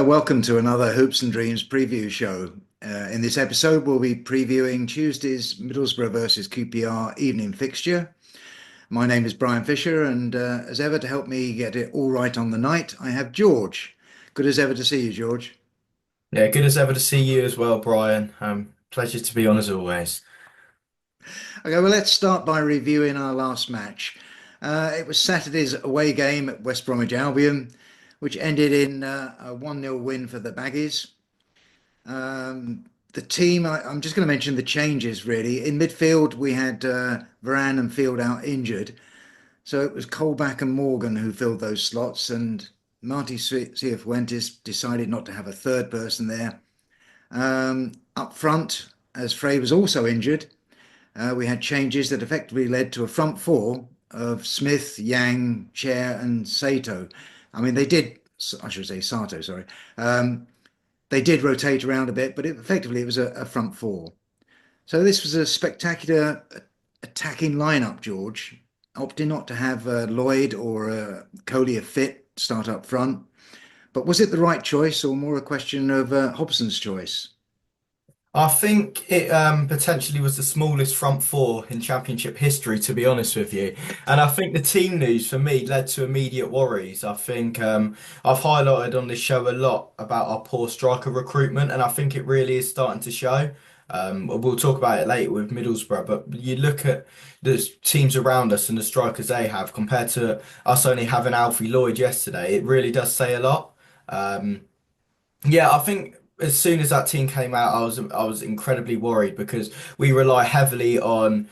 Welcome to another Hoops and Dreams preview show. In this episode, we'll be previewing Tuesday's Middlesbrough versus QPR evening fixture. My name is Brian Fisher, and as ever, to help me get it all right on the night, I have George. Good as ever to see you, George. Yeah, good as ever to see you as well, Brian. Pleasure to be on as always. Okay, well, let's start by reviewing our last match. It was Saturday's away game at West Bromwich Albion, which ended in a 1-0 win for the Baggies. The team, I'm just going to mention the changes really. In midfield, we had Varane and Field out injured. So it was Colback and Morgan who filled those slots, and Marty Cifuentes decided not to have a third person there. Up front, as Frey was also injured, we had changes that effectively led to a front four of Smith, Yang, Chair, and Sato. I mean, they did, I should say Sato, sorry. They did rotate around a bit, but effectively it was a front four. So this was a spectacular attacking lineup, George. Opting not to have Lloyd or Collier fit start up front. But was it the right choice or more a question of Hobson's choice? I think it potentially was the smallest front four in Championship history, to be honest with you. And I think the team news for me led to immediate worries. I think I've highlighted on this show a lot about our poor striker recruitment, and I think it really is starting to show. We'll talk about it later with Middlesbrough, but you look at the teams around us and the strikers they have compared to us only having Alfie Lloyd yesterday, it really does say a lot. Um, yeah, I think as soon as that team came out, I was incredibly worried because we rely heavily on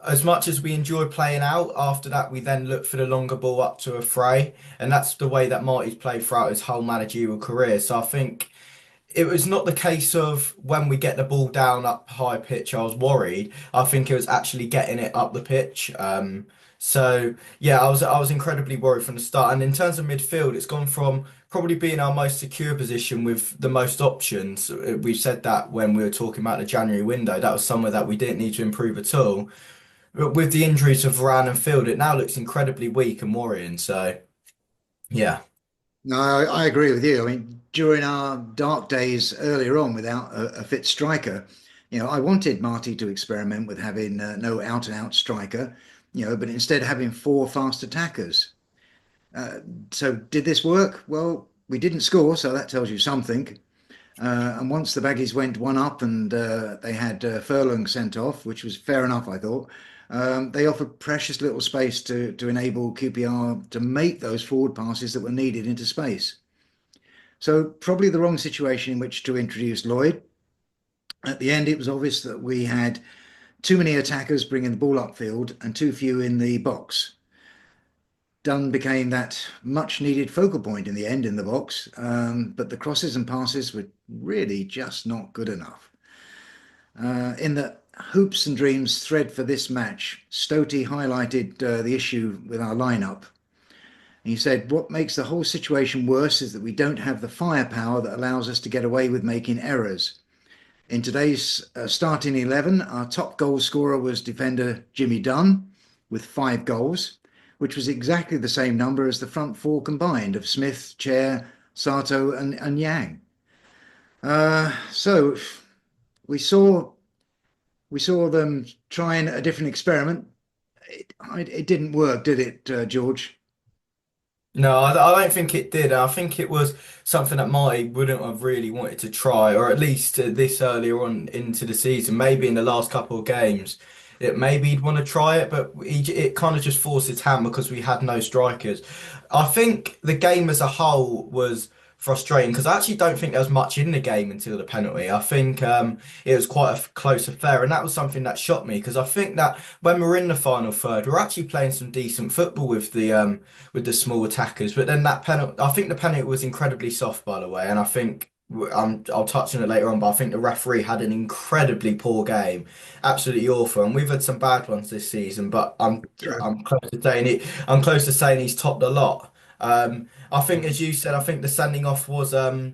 as much as we enjoy playing out, after that we then look for the longer ball up to a fray. And that's the way that Marty's played throughout his whole managerial career. So I think it was not the case of when we get the ball down up high pitch, I was worried. I think it was actually getting it up the pitch. So yeah, I was incredibly worried from the start. And in terms of midfield, it's gone from probably being our most secure position with the most options. We said that when we were talking about the January window. That was somewhere that we didn't need to improve at all. But with the injuries of Varane and Field, it now looks incredibly weak and worrying. So yeah. No, I agree with you. I mean, during our dark days earlier on without a fit striker, I wanted Marty to experiment with having no out and out striker, but instead having four fast attackers. Uh, so did this work? Well, we didn't score, so that tells you something. And once the Baggies went one up and they had Furlong sent off, which was fair enough, I thought, they offered precious little space to enable QPR to make those forward passes that were needed into space. So probably the wrong situation in which to introduce Lloyd. At the end, it was obvious that we had too many attackers bringing the ball upfield and too few in the box. Dunn became that much needed focal point in the end in the box, but the crosses and passes were really just not good enough. In the Hoops and Dreams thread for this match, Stotey highlighted the issue with our lineup. He said, what makes the whole situation worse is that we don't have the firepower that allows us to get away with making errors. In today's starting 11, our top goal scorer was defender Jimmy Dunn with 5 goals, which was exactly the same number as the front four combined of Smith, Chair, Sato, and Yang. So we saw them trying a different experiment. It didn't work, did it, George? No, I don't think it did. I think it was something that Marty wouldn't have really wanted to try, or at least this earlier on into the season. Maybe in the last couple of games, maybe he'd want to try it, but it kind of just forced his hand because we had no strikers. I think the game as a whole was frustrating because I actually don't think there was much in the game until the penalty. I think it was quite a close affair, and that was something that shocked me because I think that when we're in the final third, we're actually playing some decent football with the small attackers. But then that penalty, I think the penalty was incredibly soft, by the way, and I think. I'll touch on it later on, but I think the referee had an incredibly poor game, absolutely awful. And we've had some bad ones this season, but True. I'm close to saying it. I'm close to saying he's topped a lot. I think, as you said, I think the sending off was fair.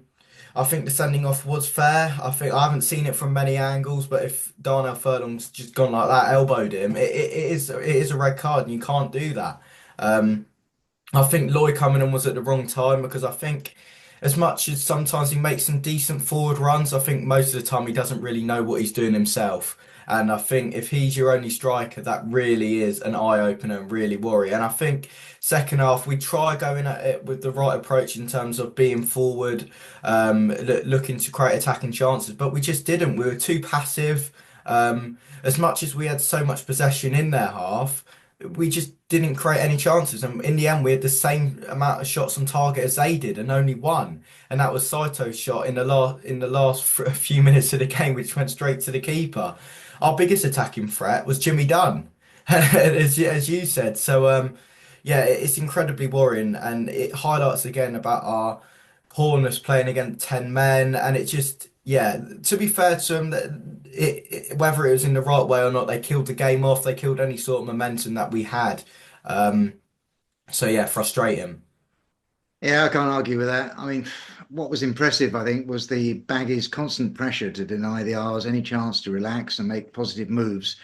I think I haven't seen it from many angles, but if Darnell Furlong's just gone like that, elbowed him, it is a red card, and you can't do that. I think Lloyd coming in was at the wrong time because I think. as much as sometimes he makes some decent forward runs, I think most of the time he doesn't really know what he's doing himself. And I think if he's your only striker, that really is an eye opener and really worry. And I think second half we try going at it with the right approach in terms of being forward, looking to create attacking chances, but we just didn't. We were too passive. As much as we had so much possession in their half, we just didn't create any chances. And in the end, we had the same amount of shots on target as they did, and only one. And that was Saito's shot in the last few minutes of the game, which went straight to the keeper. Our biggest attacking threat was Jimmy Dunn, as you said. So yeah, it's incredibly worrying, and it highlights again about our poorness playing against 10 men. And it just, yeah, to be fair to them, that whether it was in the right way or not, they killed the game off. They killed any sort of momentum that we had. Um, so yeah, frustrating. Yeah, I can't argue with that. I mean, what was impressive, I think, was the Baggies' constant pressure to deny the R's any chance to relax and make positive moves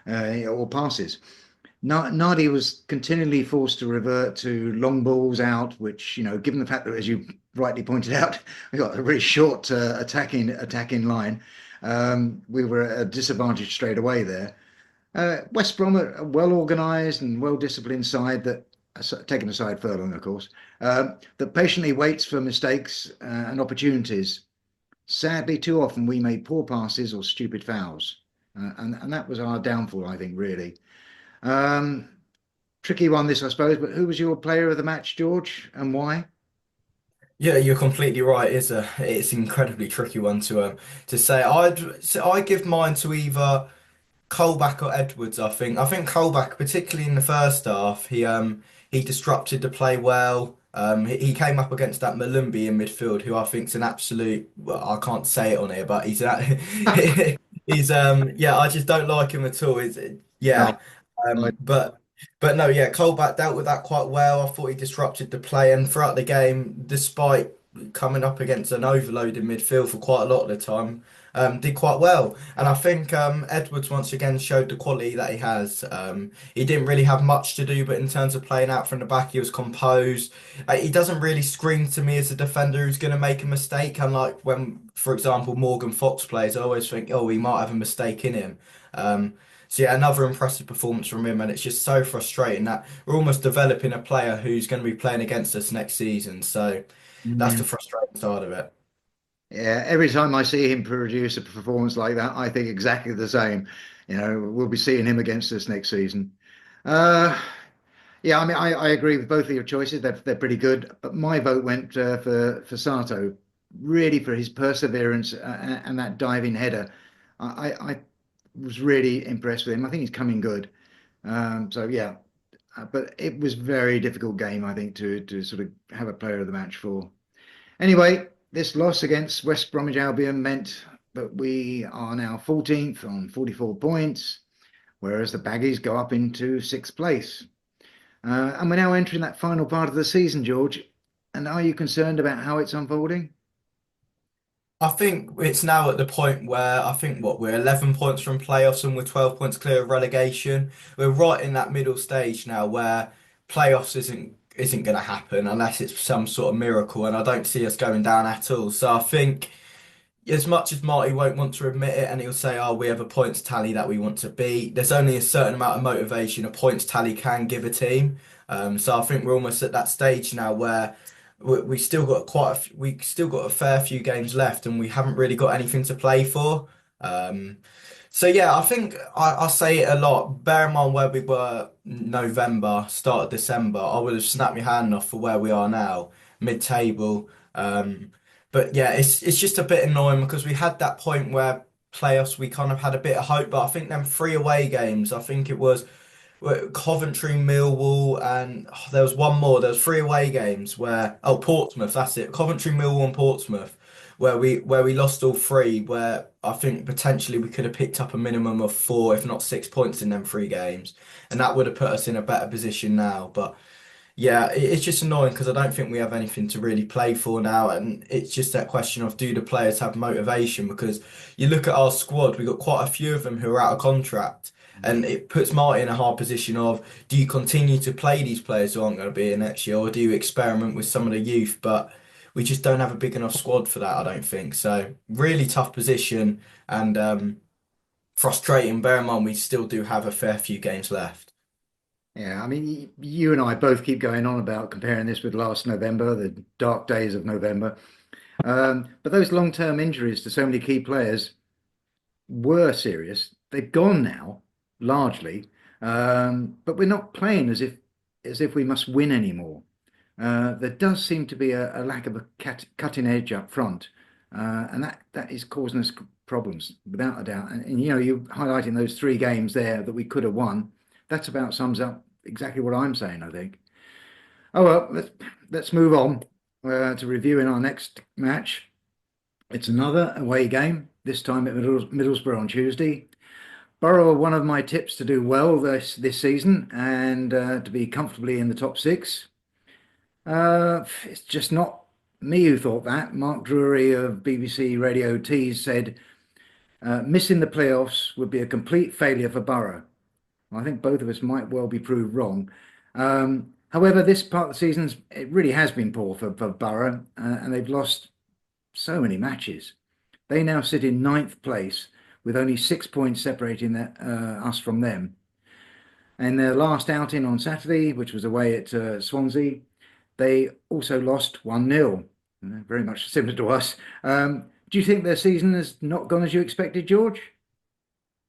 or passes. Nardi was continually forced to revert to long balls out, which, given the fact that, as you rightly pointed out, we got a really short attacking line, we were at a disadvantage straight away there. West Brom are a well organised and well disciplined side that, taking aside Furlong, of course, that patiently waits for mistakes and opportunities. Sadly, too often we made poor passes or stupid fouls, and that was our downfall, I think, really. Um, Tricky one, this, I suppose, but who was your player of the match, George, and why? Yeah, you're completely right. It's an incredibly tricky one to say. I give mine to either Colback or Edwards, I think Colback, particularly in the first half, he disrupted the play well. He came up against that Malumbi in midfield, who I think's an absolute. Well, I can't say it on here, but he's yeah, I just don't like him at all. No, Yeah, I, but no, yeah, Colback dealt with that quite well. I thought he disrupted the play, and throughout the game, despite coming up against an overloaded midfield for quite a lot of the time, did quite well. And I think Edwards once again showed the quality that he has. He didn't really have much to do, but in terms of playing out from the back, he was composed. He doesn't really scream to me as a defender who's going to make a mistake. Unlike when, for example, Morgan Fox plays, I always think, oh, he might have a mistake in him. So yeah, another impressive performance from him, and it's just so frustrating that we're almost developing a player who's going to be playing against us next season. So that's the mm, frustrating side of it. yeah, every time I see him produce a performance like that, I think exactly the same. We'll be seeing him against us next season. Uh, yeah, I mean, I agree with both of your choices. They're pretty good, but my vote went for Sato, really for his perseverance and that diving header. I was really impressed with him. I think he's coming good. So yeah, but it was very difficult game, I think, to sort of have a player of the match for. Anyway, this loss against West Bromwich Albion meant that we are now 14th on 44 points, whereas the Baggies go up into sixth place. And we're now entering that final part of the season, George. And are you concerned about how it's unfolding? I think it's now at the point where I think what we're 11 points from playoffs and we're 12 points clear of relegation. We're right in that middle stage now where playoffs isn't going to happen unless it's some sort of miracle, and I don't see us going down at all. So I think as much as Marty won't want to admit it and he'll say, oh, we have a points tally that we want to beat, there's only a certain amount of motivation a points tally can give a team. So I think we're almost at that stage now where we still got we still got a fair few games left and we haven't really got anything to play for. Um, so yeah, I think I say it a lot. Bear in mind where we were November, start of December, I would have snapped my hand off for where we are now, mid-table. But yeah, it's just a bit annoying because we had that point where playoffs we kind of had a bit of hope, but I think them three away games, I think it was Coventry, Millwall, and there was one more. There was three away games where Portsmouth, that's it. Coventry, Millwall, and Portsmouth, where we lost all three. Where I think potentially we could have picked up a minimum of four, if not 6 points in them three games, and that would have put us in a better position now. But yeah, it's just annoying because I don't think we have anything to really play for now, and it's just that question of do the players have motivation? Because you look at our squad, we got quite a few of them who are out of contract, and it puts Marty in a hard position of do you continue to play these players who aren't going to be here next year, or do you experiment with some of the youth? But we just don't have a big enough squad for that, I don't think. So really tough position and frustrating. Bear in mind, we still do have a fair few games left. Yeah, I mean, you and I both keep going on about comparing this with last November, the dark days of November. But those long-term injuries to so many key players were serious. They've gone now, largely, but we're not playing as if we must win anymore. There does seem to be a lack of a cutting edge up front, and that is causing us problems without a doubt. And you know, you're highlighting those three games there that we could have won. That's about sums up exactly what I'm saying, I think. Oh well, let's move on to reviewing our next match. It's another away game, this time at Middlesbrough on Tuesday. Borough are one of my tips to do well this season and to be comfortably in the top six. It's just not me who thought that. Mark Drury of BBC Radio Tees said missing the playoffs would be a complete failure for Borough. I think both of us might well be proved wrong. However, this part of the season, it really has been poor for Borough, and they've lost so many matches. They now sit in ninth place with only 6 points separating us from them. And their last outing on Saturday, which was away at Swansea, they also lost 1-0, very much similar to us. Do you think their season has not gone as you expected, George?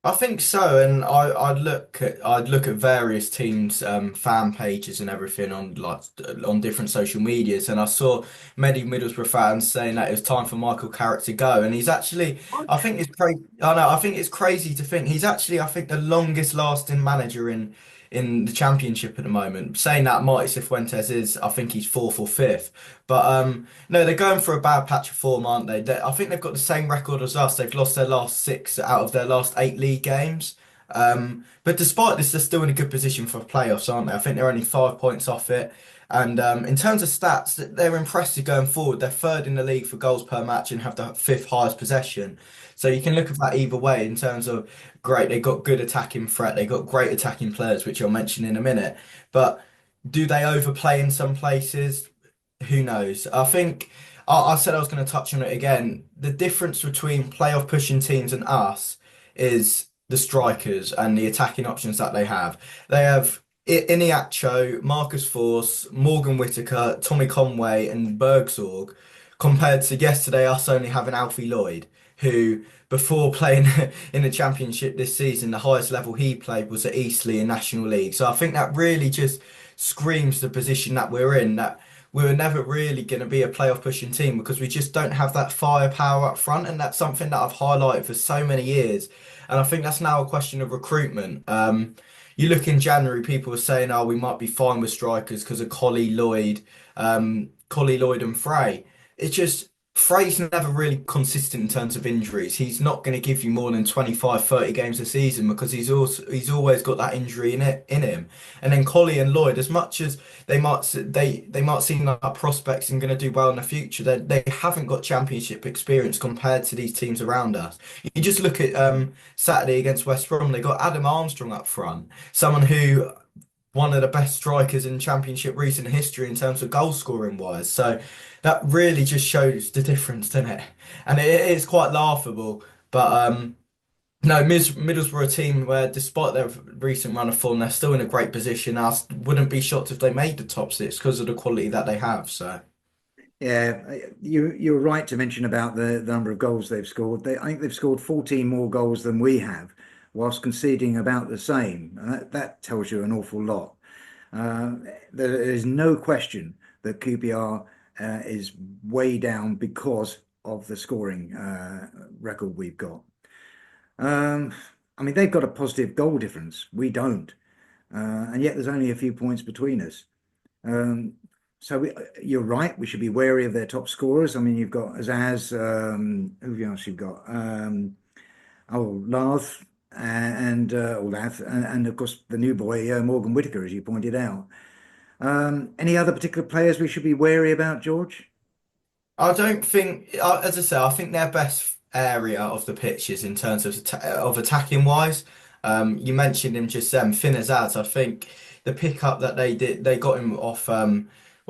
I think so, and I'd look at various teams' fan pages and everything on on different social medias, and I saw many Middlesbrough fans saying that it was time for Michael Carrick to go, and he's actually I think it's crazy. I know I think it's crazy to think he's actually I think the longest lasting manager in the Championship at the moment. Saying that Marty Cifuentes is I think he's fourth or fifth, but no, they're going for a bad patch of form, aren't they? I think they've got the same record as us. They've lost their last six out of their last eight league games. But despite this, they're still in a good position for playoffs, aren't they? I think they're only 5 points off it. And in terms of stats, they're impressive going forward. They're third in the league for goals per match and have the fifth highest possession. So you can look at that either way in terms of great, they've got good attacking threat, they've got great attacking players, which I'll mention in a minute. But do they overplay in some places? Who knows? I think I said I was going to touch on it again. The difference between playoff pushing teams and us is the strikers and the attacking options that they have. They have Iniacho, Marcus Forss, Morgan Whittaker, Tommy Conway, and Bergsorg, compared to yesterday us only having Alfie Lloyd, who before playing in the Championship this season, the highest level he played was at Eastleigh in National League. So I think that really just screams the position that we're in, that we were never really going to be a playoff pushing team because we just don't have that firepower up front, and that's something that I've highlighted for so many years. And I think that's now a question of recruitment. You look in January, people were saying, "Oh, we might be fine with strikers because of Collie Lloyd and Frey." It's just Frey's never really consistent in terms of injuries. He's not going to give you more than 25, 30 games a season because he's always got that injury in him. And then Collie and Lloyd, as much as they might seem like prospects and going to do well in the future, they haven't got championship experience compared to these teams around us. You just look at Saturday against West Brom, they got Adam Armstrong up front, someone who one of the best strikers in Championship recent history in terms of goal scoring wise. So that really just shows the difference, doesn't it? And it is quite laughable. But no, Middlesbrough are a team where, despite their recent run of form, they're still in a great position. I wouldn't be shocked if they made the top six because of the quality that they have. So. Yeah, you're right to mention about the number of goals they've scored. I think they've scored 14 more goals than we have, whilst conceding about the same. And that tells you an awful lot. Uh, there is no question that QPR is way down because of the scoring record we've got. Um, I mean, they've got a positive goal difference. We don't. And yet there's only a few points between us. Um, you're right. We should be wary of their top scorers. I mean, you've got Azaz. Who else you've got? Lath and of course the new boy Morgan Whittaker, as you pointed out. Any other particular players we should be wary about, George? I don't think, as I say, I think their best area of the pitch is in terms of attacking wise. You mentioned him just then, Finn Azaz. I think the pickup that they did, they got him off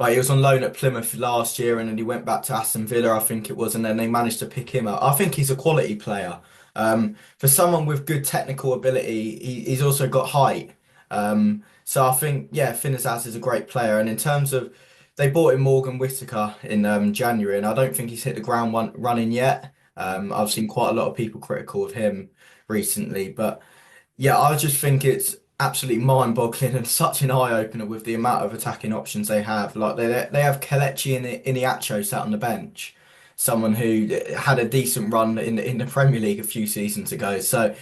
Well, he was on loan at Plymouth last year, and then he went back to Aston Villa, I think it was, and then they managed to pick him up. I think he's a quality player. For someone with good technical ability, he's also got height. So I think, yeah, Finnazaz is a great player. And in terms of, they bought in Morgan Whittaker in January, and I don't think he's hit the ground running yet. I've seen quite a lot of people critical of him recently, but. Yeah, I just think it's absolutely mind-boggling and such an eye-opener with the amount of attacking options they have. Like they have Kelechi and Iheanacho sat on the bench, someone who had a decent run in the Premier League a few seasons ago. So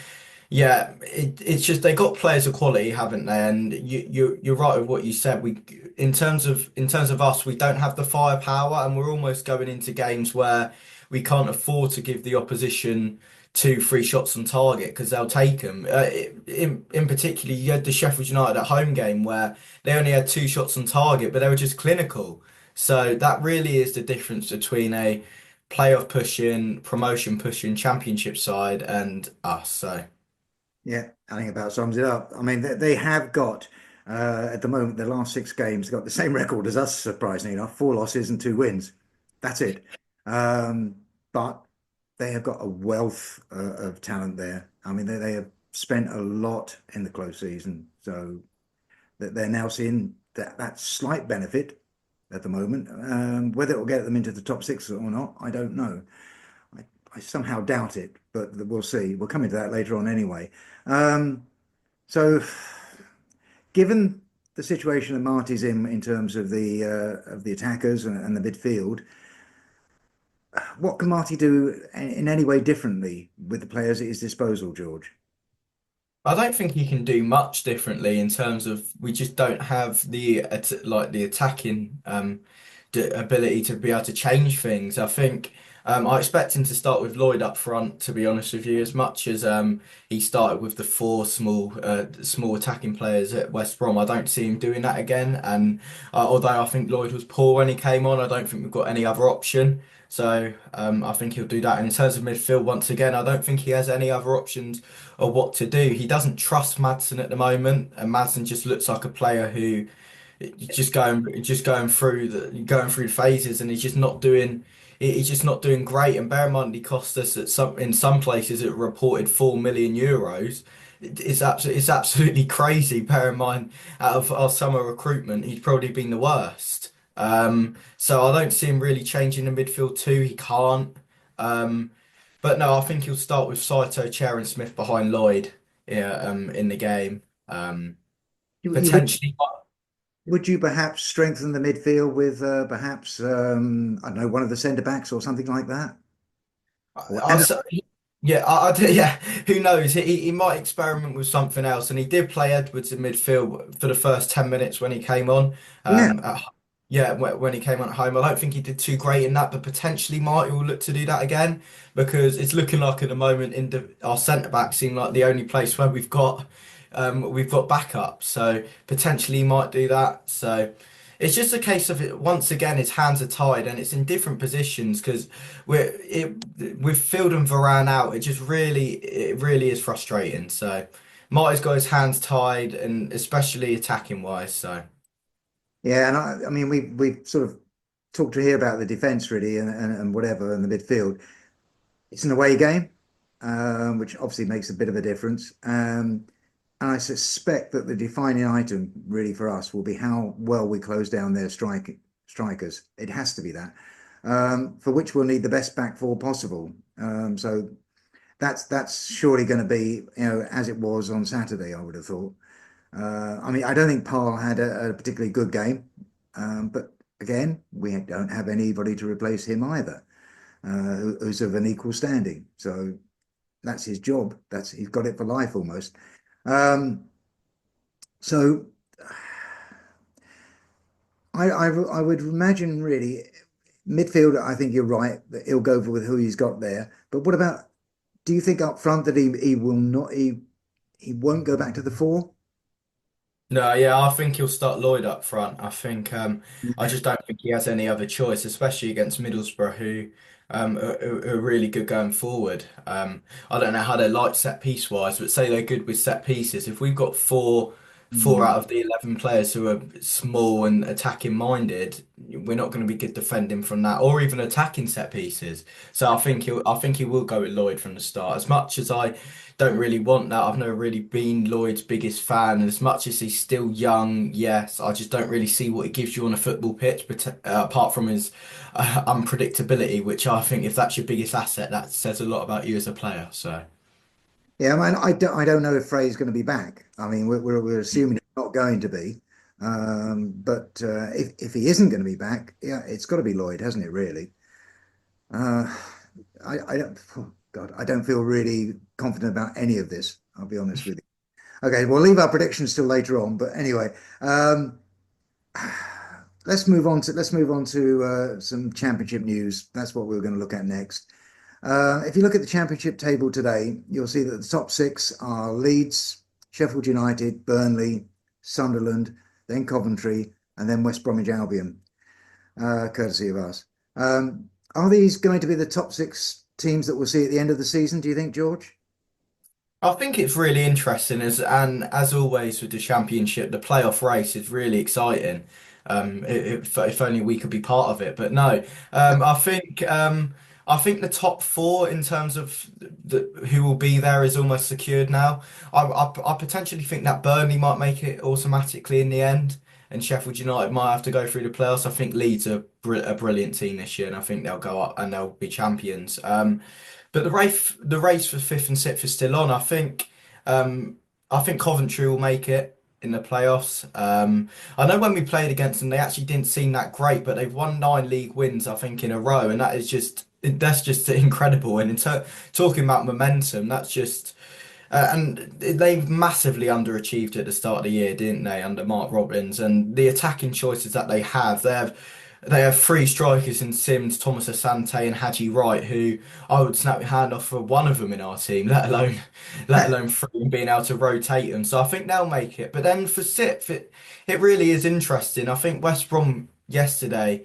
yeah, it's just they got players of quality, haven't they? And you're right with what you said. We in terms of us, we don't have the firepower, and we're almost going into games where we can't afford to give the opposition two, three shots on target because they'll take them. In particular, you had the Sheffield United at home game where they only had two shots on target, but they were just clinical. So that really is the difference between a playoff pushing, promotion pushing, championship side and us. So. Yeah, I think about sums it up. I mean, they have got at the moment, their last six games got the same record as us, surprisingly enough, four losses and two wins. That's it. Um, but they have got a wealth of talent there. I mean, they have spent a lot in the close season, so that they're now seeing that slight benefit at the moment. Whether it will get them into the top six or not, I don't know. I, I somehow doubt it, but we'll see. We'll come into that later on anyway. Um, so, given the situation that Marty's in terms of the attackers and the midfield, what can Marty do in any way differently with the players at his disposal, George? I don't think he can do much differently in terms of we just don't have the attacking ability to be able to change things. I think I expect him to start with Lloyd up front, to be honest with you, as much as he started with the four small attacking players at West Brom. I don't see him doing that again. And although I think Lloyd was poor when he came on, I don't think we've got any other option. So I think he'll do that. And in terms of midfield, once again, I don't think he has any other options or what to do. He doesn't trust Madsen at the moment, and Madsen just looks like a player who just going through the phases, and he's just not doing great. And bear in mind, he cost us in some places it reported 4 million euros. It's absolutely crazy. Bear in mind, out of our summer recruitment, he's probably been the worst. So I don't see him really changing the midfield too. He can't. Um, but no, I think he'll start with Saito, Chair, and Smith behind Lloyd, yeah, in the game. Would Potentially. would you perhaps strengthen the midfield with perhaps I don't know, one of the centre backs or something like that? Or I'd say, yeah, yeah. Who knows? He might experiment with something else, and he did play Edwards in midfield for the first 10 minutes when he came on. yeah, Um, at, yeah, when he came on at home, I don't think he did too great in that, but potentially Marty will look to do that again because it's looking like at the moment our centre backs seem like the only place where we've got backup. So potentially he might do that. So. It's just a case of it. Once again, his hands are tied, and it's in different positions because with Field and Varane out, it really is frustrating. So Marty's got his hands tied, and especially attacking wise. So yeah, and I mean we sort of talked to here about the defence really and whatever and the midfield. It's an away game, which obviously makes a bit of a difference. And I suspect that the defining item really for us will be how well we close down their strikers. It has to be that, for which we'll need the best back four possible. So that's surely going to be, as it was on Saturday, I would have thought. I mean, I don't think Paul had a particularly good game, but again, we don't have anybody to replace him either, who's of an equal standing. So that's his job. He's got it for life almost. Um, so I would imagine really midfield. I think you're right that he'll go with who he's got there. But what about? Do you think up front that he will not he won't go back to the four? no, yeah, I think he'll start Lloyd up front. I think I Yeah. just don't think he has any other choice, especially against Middlesbrough, who are really good going forward. I don't know how they're like set piece wise, but say they're good with set pieces. If we've got four four out Mm. of the 11 players who are small and attacking minded, we're not going to be good defending from that or even attacking set pieces. So I think he will go with Lloyd from the start. As much as I don't really want that, I've never really been Lloyd's biggest fan. And as much as he's still young, yes, I just don't really see what he gives you on a football pitch, but apart from his unpredictability, which I think if that's your biggest asset, that says a lot about you as a player. So. Yeah, I mean, I don't know if Frey's going to be back. I mean, we're assuming he's not going to be. But if he isn't going to be back, yeah, it's got to be Lloyd, hasn't it, really? Uh, I don't, oh God, I don't feel really confident about any of this. I'll be honest with you. Okay, we'll leave our predictions till later on. But anyway, let's move on to some championship news. That's what we're going to look at next. If you look at the championship table today, you'll see that the top six are Leeds, Sheffield United, Burnley, Sunderland, then Coventry, and then West Bromwich Albion, courtesy of us. Are these going to be the top six teams that we'll see at the end of the season, do you think, George? I think it's really interesting as always with the championship, the playoff race is really exciting. If only we could be part of it, but no. I think the top four in terms of who will be there is almost secured now. I potentially think that Burnley might make it automatically in the end, and Sheffield United might have to go through the playoffs. I think Leeds are a brilliant team this year, and I think they'll go up and they'll be champions. But the race for fifth and sixth is still on. Um, I think Coventry will make it in the playoffs. I know when we played against them, they actually didn't seem that great, but they've won 9 league wins, I think, in a row, and that's just incredible. And talking about momentum, that's just and they massively underachieved at the start of the year, didn't they, under Mark Robbins? And the attacking choices that they have three strikers in Sims, Thomas Asante, and Haji Wright, who I would snap your hand off for one of them in our team, let alone three and being able to rotate them. So I think they'll make it. But then for sixth, it really is interesting. I think West Brom yesterday.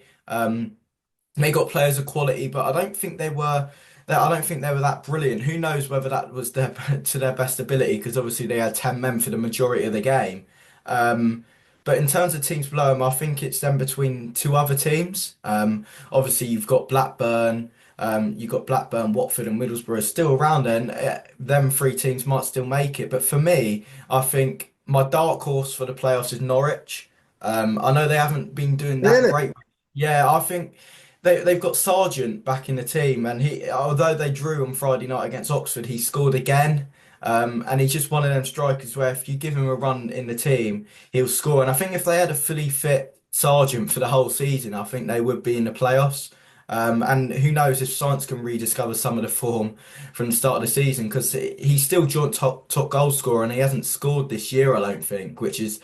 They got players of quality, but I don't think they were that brilliant. Who knows whether that was their to their best ability? Because obviously they had 10 men for the majority of the game. Um, but in terms of teams below them, I think it's them between two other teams. Obviously you've got Blackburn, Watford, and Middlesbrough still around there. And, them three teams might still make it. But for me, I think my dark horse for the playoffs is Norwich. I know they haven't been doing that Really? great. Yeah, I think they've got Sargent back in the team, and he although they drew on Friday night against Oxford, he scored again. And he's just one of them strikers where if you give him a run in the team, he'll score. And I think if they had a fully fit Sargent for the whole season, I think they would be in the playoffs. And who knows if Science can rediscover some of the form from the start of the season because he's still joint top goal scorer and he hasn't scored this year, I don't think, which is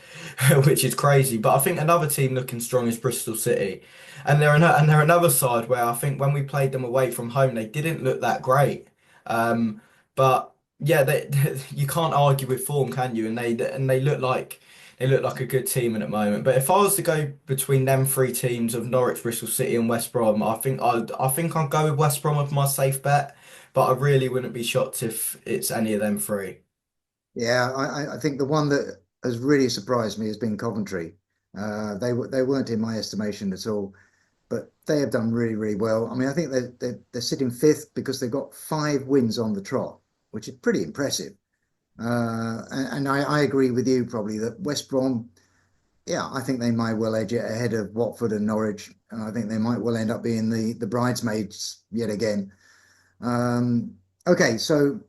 which is crazy. But I think another team looking strong is Bristol City. And they're another side where I think when we played them away from home, they didn't look that great. Um, but yeah, you can't argue with form, can you? And they look like a good team at the moment. But if I was to go between them three teams of Norwich, Bristol City, and West Brom, I think I'd go with West Brom with my safe bet. But I really wouldn't be shocked if it's any of them three. Yeah, I think the one that has really surprised me has been Coventry. They weren't in my estimation at all, but they have done really, really well. I mean, I think they're sitting fifth because they've got 5 wins on the trot, which is pretty impressive. And I agree with you probably that West Brom, yeah, I think they might well edge it ahead of Watford and Norwich, and I think they might well end up being the bridesmaids yet again. Okay, so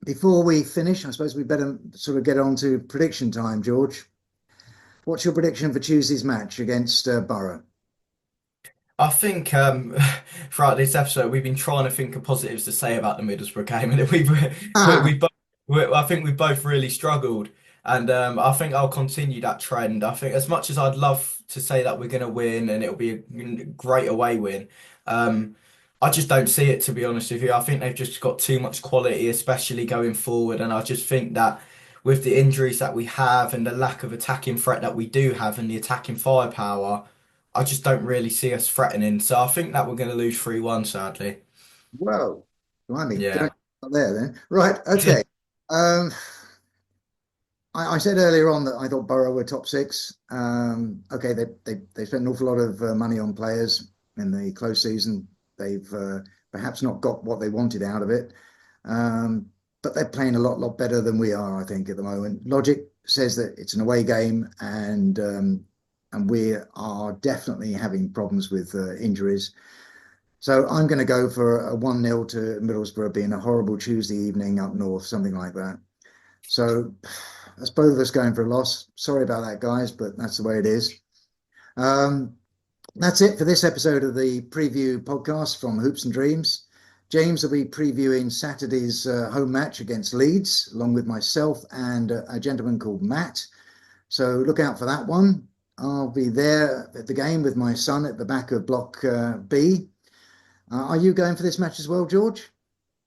before we finish, I suppose we better sort of get on to prediction time, George. What's your prediction for Tuesday's match against Borough? I think throughout this episode we've been trying to think of positives to say about the Middlesbrough game, and we both I think we've both really struggled, and I think I'll continue that trend. I think as much as I'd love to say that we're going to win and it'll be a great away win, um, I just don't see it to be honest with you. I think they've just got too much quality, especially going forward, and I just think that with the injuries that we have and the lack of attacking threat that we do have and the attacking firepower. I just don't really see us threatening. So I think that we're going to lose 3-1, sadly. Whoa, blimey, Yeah. don't stop there then. Right, okay. Um, I said earlier on that I thought Borough were top six. Okay, they spent an awful lot of money on players in the close season. They've perhaps not got what they wanted out of it, um, but they're playing a lot better than we are, I think, at the moment. Logic says that it's an away game, and we are definitely having problems with injuries. So I'm going to go for a 1-0 to Middlesbrough, being a horrible Tuesday evening up north, something like that. So that's both of us going for a loss. Sorry about that, guys, but that's the way it is. Um, that's it for this episode of the preview podcast from Hoops and Dreams. James will be previewing Saturday's home match against Leeds, along with myself and a gentleman called Matt. So look out for that one. I'll be there at the game with my son at the back of Block B. Are you going for this match as well, George?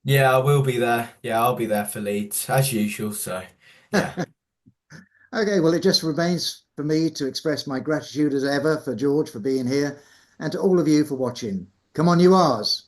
Yeah, I will be there. Yeah, I'll be there for Leeds as usual. So, yeah. Okay, well, it just remains for me to express my gratitude as ever for George for being here and to all of you for watching. Come on, you R's.